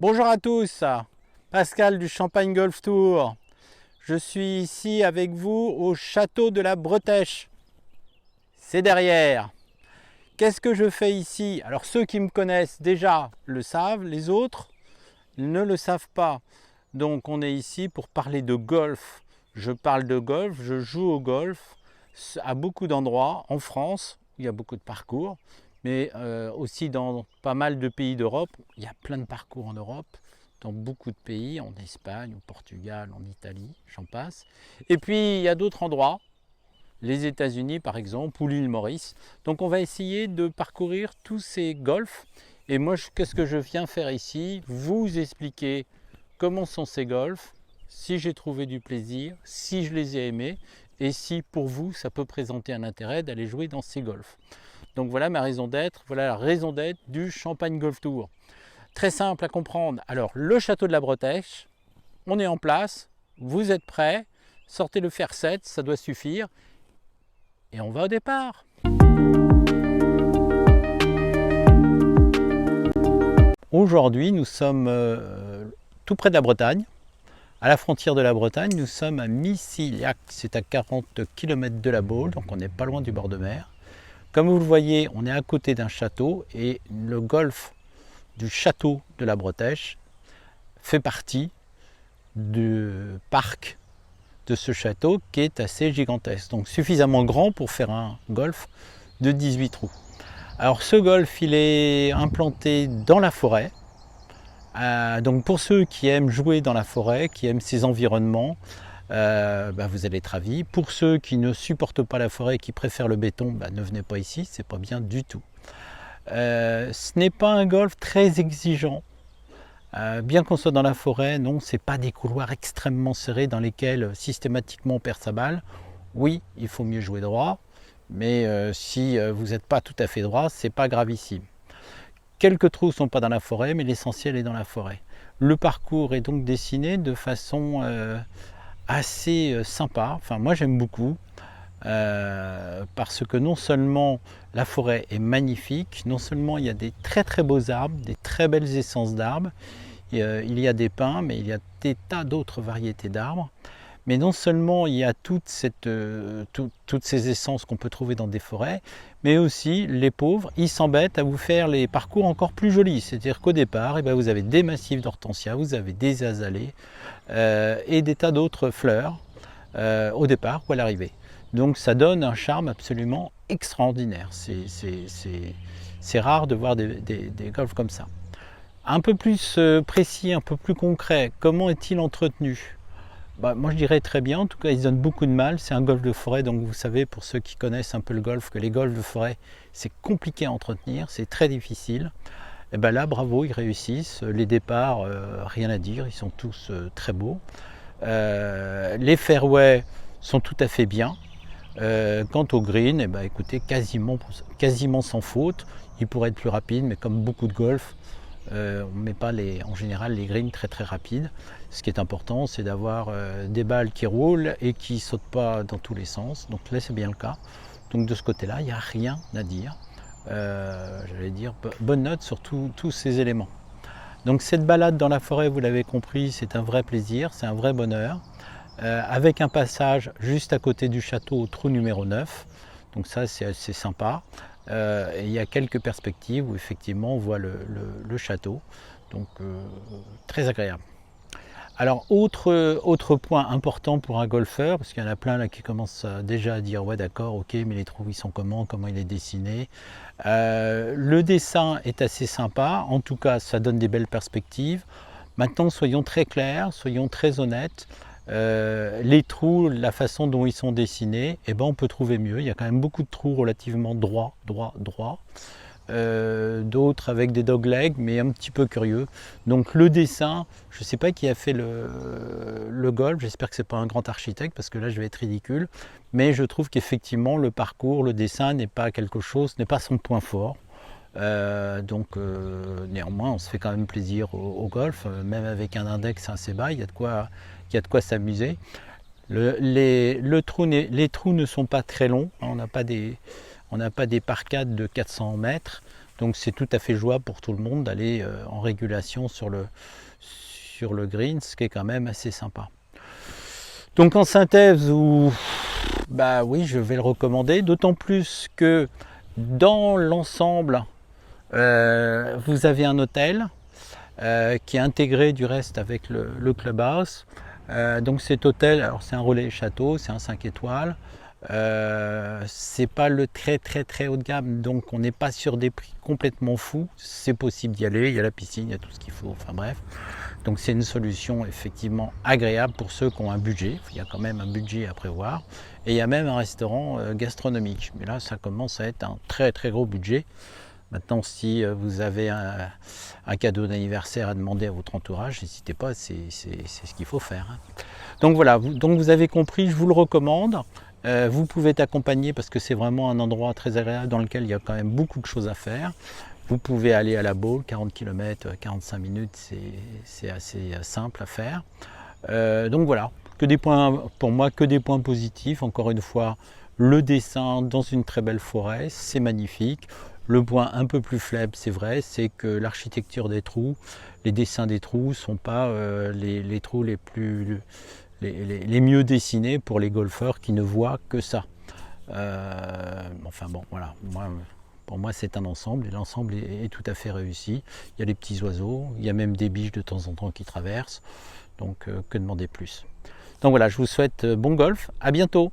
Bonjour à tous, Pascal du Champagne Golf Tour. Je suis ici avec vous au château de la Bretèche. C'est derrière. Qu'est-ce que je fais ici? Alors ceux qui me connaissent déjà le savent, les autres ne le savent pas. Donc on est ici pour parler de golf. Je parle de golf, je joue au golf à beaucoup d'endroits en France. Il y a beaucoup de parcours, mais aussi dans pas mal de pays d'Europe. Il y a plein de parcours en Europe, dans beaucoup de pays, en Espagne, au Portugal, en Italie, j'en passe. Et puis il y a d'autres endroits, les États-Unis par exemple, ou l'île Maurice. Donc on va essayer de parcourir tous ces golfs. Et moi, qu'est-ce que je viens faire ici? Vous expliquer comment sont ces golfs, si j'ai trouvé du plaisir, si je les ai aimés, et si pour vous, ça peut présenter un intérêt d'aller jouer dans ces golfs. Donc voilà ma raison d'être, voilà la raison d'être du Champagne Golf Tour. Très simple à comprendre. Alors, le château de la Bretèche, on est en place, vous êtes prêts, sortez le fer 7, ça doit suffire, et on va au départ. Aujourd'hui, nous sommes tout près de la Bretagne, à la frontière de la Bretagne. Nous sommes à Missillac, c'est à 40 km de la Baule, donc on n'est pas loin du bord de mer. Comme vous le voyez, on est à côté d'un château et le golfe du château de la Bretèche fait partie du parc de ce château qui est assez gigantesque, donc suffisamment grand pour faire un golf de 18 trous. Alors ce golf, il est implanté dans la forêt, donc pour ceux qui aiment jouer dans la forêt, qui aiment ces environnements, vous allez être ravis. Pour ceux qui ne supportent pas la forêt, qui préfèrent le béton, ne venez pas ici, c'est pas bien du tout. Ce n'est pas un golf très exigeant. Bien qu'on soit dans la forêt, non, c'est pas des couloirs extrêmement serrés dans lesquels systématiquement on perd sa balle. Oui, il faut mieux jouer droit, mais si vous n'êtes pas tout à fait droit, c'est pas gravissime. Quelques trous ne sont pas dans la forêt, mais l'essentiel est dans la forêt. Le parcours est donc dessiné de façon assez sympa. Enfin, moi j'aime beaucoup. Parce que non seulement la forêt est magnifique, non seulement il y a des très très beaux arbres, des très belles essences d'arbres, il y a des pins, mais il y a des tas d'autres variétés d'arbres, mais non seulement il y a toutes ces essences qu'on peut trouver dans des forêts, mais aussi les pauvres, ils s'embêtent à vous faire les parcours encore plus jolis, c'est-à-dire qu'au départ, vous avez des massifs d'hortensia, vous avez des azalées et des tas d'autres fleurs au départ ou à l'arrivée. Donc ça donne un charme absolument extraordinaire. C'est rare de voir des golfs comme ça. Un peu plus précis, un peu plus concret, comment est-il entretenu? Moi je dirais très bien, en tout cas il se donne beaucoup de mal. C'est un golf de forêt, donc vous savez, pour ceux qui connaissent un peu le golf, que les golfs de forêt c'est compliqué à entretenir, c'est très difficile. Et là bravo, ils réussissent. Les départs, rien à dire, ils sont tous très beaux. Les fairways sont tout à fait bien. Quant au green, écoutez, quasiment sans faute. Il pourrait être plus rapide, mais comme beaucoup de golf, on ne met pas en général les greens très très rapides. Ce qui est important, c'est d'avoir des balles qui roulent et qui ne sautent pas dans tous les sens. Donc là, c'est bien le cas. Donc de ce côté-là, il n'y a rien à dire. J'allais dire, bonne note sur tous ces éléments. Donc cette balade dans la forêt, vous l'avez compris, c'est un vrai plaisir, c'est un vrai bonheur. Avec un passage juste à côté du château au trou numéro 9. Donc ça, c'est assez sympa. Et il y a quelques perspectives où effectivement on voit le château. Donc très agréable. Alors autre point important pour un golfeur, parce qu'il y en a plein là qui commencent déjà à dire ouais d'accord, ok, mais les trous ils sont comment il est dessiné. Le dessin est assez sympa, en tout cas ça donne des belles perspectives. Maintenant soyons très clairs, soyons très honnêtes. Les trous, la façon dont ils sont dessinés, on peut trouver mieux. Il y a quand même beaucoup de trous relativement droits. D'autres avec des doglegs, mais un petit peu curieux. Donc le dessin, je ne sais pas qui a fait le golf, j'espère que ce n'est pas un grand architecte, parce que là je vais être ridicule, mais je trouve qu'effectivement le parcours, le dessin n'est pas quelque chose, n'est pas son point fort. Néanmoins on se fait quand même plaisir au golf, même avec un index assez bas, il y a de quoi s'amuser. Les trous ne sont pas très longs, on n'a pas des parcades de 400 mètres, Donc c'est tout à fait jouable pour tout le monde d'aller en régulation sur le green, ce qui est quand même assez sympa. Donc en synthèse, bah oui, je vais le recommander, d'autant plus que dans l'ensemble, vous avez un hôtel qui est intégré du reste avec le clubhouse. Donc cet hôtel, alors c'est un relais château, c'est un 5 étoiles. C'est pas le très haut de gamme, donc on n'est pas sur des prix complètement fous. C'est possible d'y aller, il y a la piscine, il y a tout ce qu'il faut, enfin bref. Donc c'est une solution effectivement agréable pour ceux qui ont un budget. Il y a quand même un budget à prévoir. Et il y a même un restaurant gastronomique. Mais là, ça commence à être un très gros budget. Maintenant, si vous avez un cadeau d'anniversaire à demander à votre entourage, n'hésitez pas, c'est ce qu'il faut faire. Hein. Donc voilà, donc vous avez compris, je vous le recommande. Vous pouvez être accompagné parce que c'est vraiment un endroit très agréable dans lequel il y a quand même beaucoup de choses à faire. Vous pouvez aller à la Baule, 40 km, 45 minutes, c'est assez simple à faire. Donc voilà, que des points, pour moi, que des points positifs. Encore une fois, le dessin dans une très belle forêt, c'est magnifique. Le point un peu plus faible, c'est vrai, c'est que l'architecture des trous, les dessins des trous ne sont pas les trous les mieux dessinés pour les golfeurs qui ne voient que ça. Enfin bon, voilà. Pour moi, c'est un ensemble et l'ensemble est tout à fait réussi. Il y a des petits oiseaux, il y a même des biches de temps en temps qui traversent. Donc, que demander plus? Donc voilà, je vous souhaite bon golf. À bientôt!